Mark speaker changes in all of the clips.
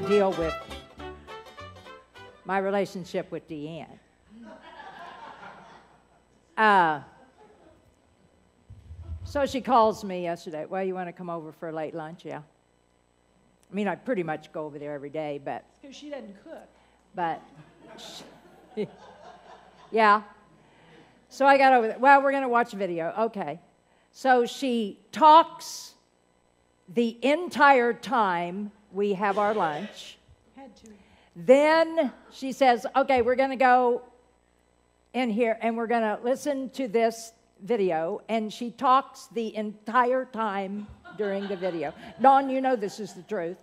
Speaker 1: to deal with my relationship with DeeAnn. So she calls me yesterday. Well, you want to come over for a late lunch? Yeah. I mean, I pretty much go over there every day, but...
Speaker 2: Because she doesn't cook.
Speaker 1: But, yeah. So I got over there. Well, we're going to watch a video. Okay. So she talks the entire time we have our lunch.
Speaker 2: Had to.
Speaker 1: Then she says, okay, we're going to go in here and we're going to listen to this video. And she talks the entire time during the video. Dawn, you know this is the truth.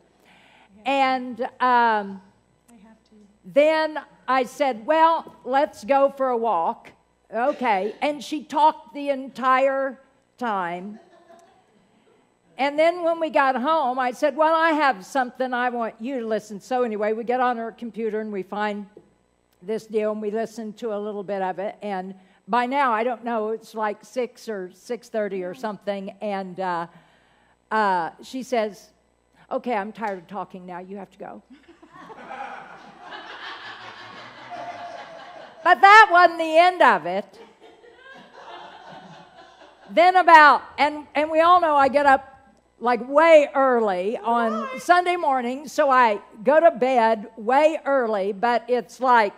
Speaker 1: And then I said, well, let's go for a walk. Okay. And she talked the entire time. And then when we got home, I said, well, I have something I want you to listen. So anyway, we get on our computer and we find this deal and we listen to a little bit of it. And by now, I don't know, it's like 6 or 6:30 or something. And she says, okay, I'm tired of talking now. You have to go. But that wasn't the end of it. Then and we all know I get up like way early on Sunday morning, so I go to bed way early, but it's like,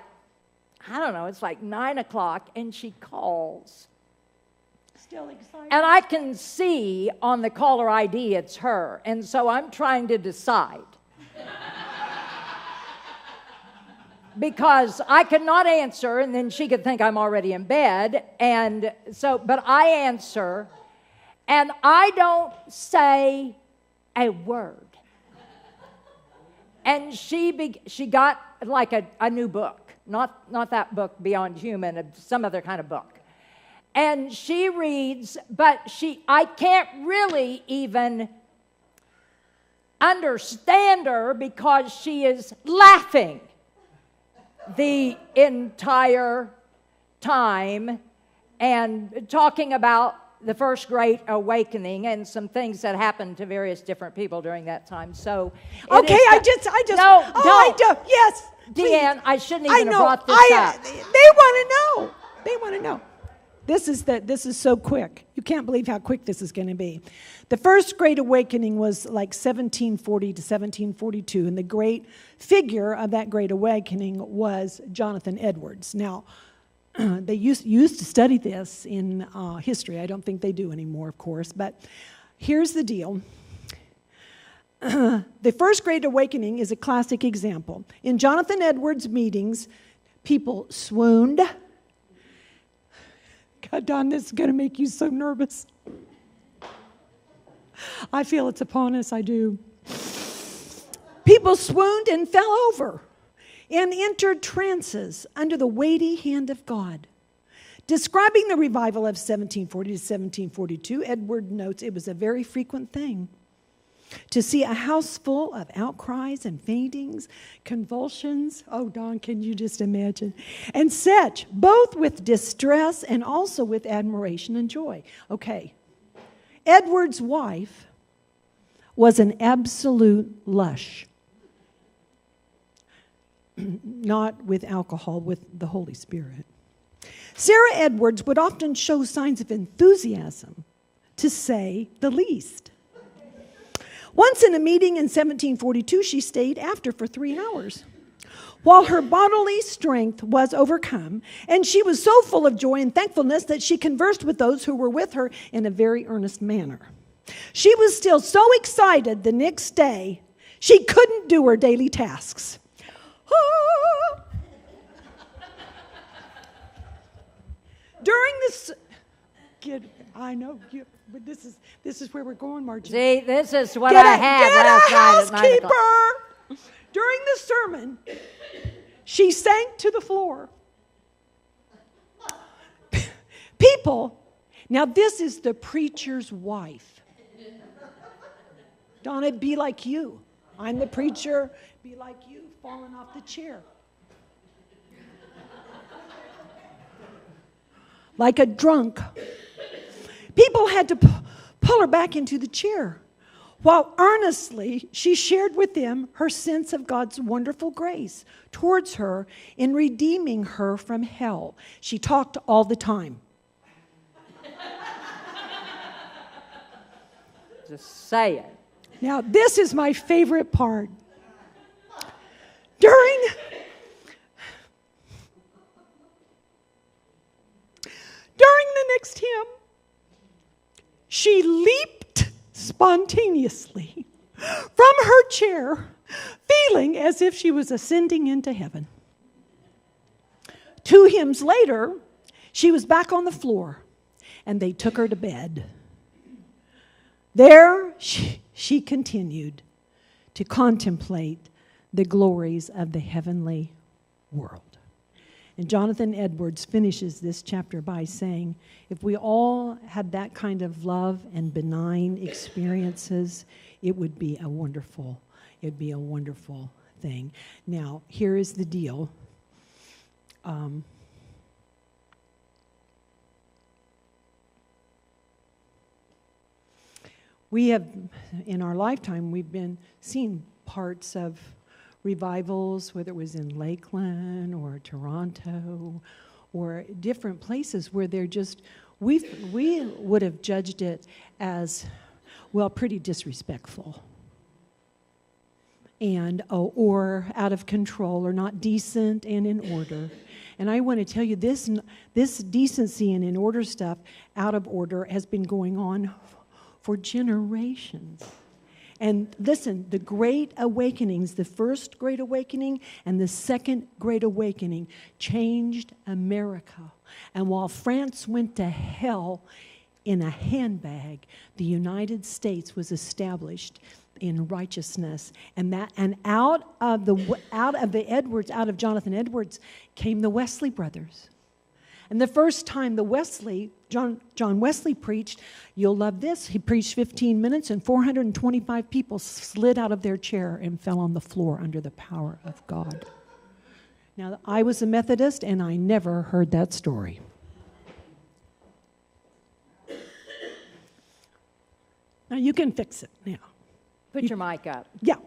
Speaker 1: I don't know, it's like 9 o'clock, and she calls.
Speaker 2: Still excited.
Speaker 1: And I can see on the caller ID it's her, and so I'm trying to decide. Because I could not answer, and then she could think I'm already in bed, and so, but I answer, and I don't say a word. And she got like a new book, not that book Beyond Human, some other kind of book. And she reads, but I can't really even understand her because she is laughing the entire time and talking about the first great awakening and some things that happened to various different people during that time. So
Speaker 2: okay, I just
Speaker 1: no,
Speaker 2: oh, I do. Yes,
Speaker 1: DeeAnn, I shouldn't even have brought this up.
Speaker 2: They want to know. They want to know. This is so quick. You can't believe how quick this is going to be. The first Great Awakening was like 1740 to 1742, and the great figure of that Great Awakening was Jonathan Edwards. Now, they used to study this in history. I don't think they do anymore, of course, but here's the deal. The first Great Awakening is a classic example. In Jonathan Edwards' meetings, people swooned. God, Don, this is going to make you so nervous. I feel it's upon us, I do. People swooned and fell over and entered trances under the weighty hand of God. Describing the revival of 1740 to 1742, Edward notes it was a very frequent thing to see a house full of outcries and faintings, convulsions. Oh, Don, can you just imagine? And such, both with distress and also with admiration and joy. Okay, Edward's wife was an absolute lush. Not with alcohol, with the Holy Spirit. Sarah Edwards would often show signs of enthusiasm, to say the least. Once in a meeting in 1742, she stayed after for 3 hours. While her bodily strength was overcome, and she was so full of joy and thankfulness that she conversed with those who were with her in a very earnest manner. She was still so excited the next day, she couldn't do her daily tasks. During this, I know you. But this is where we're going, Margie.
Speaker 1: See, this is what I had last night at 9 o'clock.
Speaker 2: Housekeeper! During the sermon, she sank to the floor. People, now this is the preacher's wife. Donna, be like you. I'm the preacher. Be like you, falling off the chair. Like a drunk. People had to pull her back into the chair while earnestly she shared with them her sense of God's wonderful grace towards her in redeeming her from hell. She talked all the time.
Speaker 1: Just say it.
Speaker 2: Now, this is my favorite part. During the next hymn, she leaped spontaneously from her chair, feeling as if she was ascending into heaven. 2 hymns later, she was back on the floor, and they took her to bed. There she continued to contemplate the glories of the heavenly world. And Jonathan Edwards finishes this chapter by saying, if we all had that kind of love and benign experiences, it would be a wonderful thing. Now, here is the deal. We have, in our lifetime, we've been seeing parts of revivals, whether it was in Lakeland or Toronto or different places where they're just, we would have judged it as, well, pretty disrespectful and or out of control or not decent and in order. And I want to tell you, this decency and in order stuff, out of order, has been going on for generations. And listen, the Great Awakenings, the first Great Awakening and the second Great Awakening changed America. And while France went to hell in a handbag, the United States was established in righteousness. And out of Jonathan Edwards came the Wesley brothers. And the first time John Wesley preached, you'll love this, he preached 15 minutes and 425 people slid out of their chair and fell on the floor under the power of God. Now, I was a Methodist and I never heard that story. Now, you can fix it now.
Speaker 1: Put your mic up.
Speaker 2: Yeah.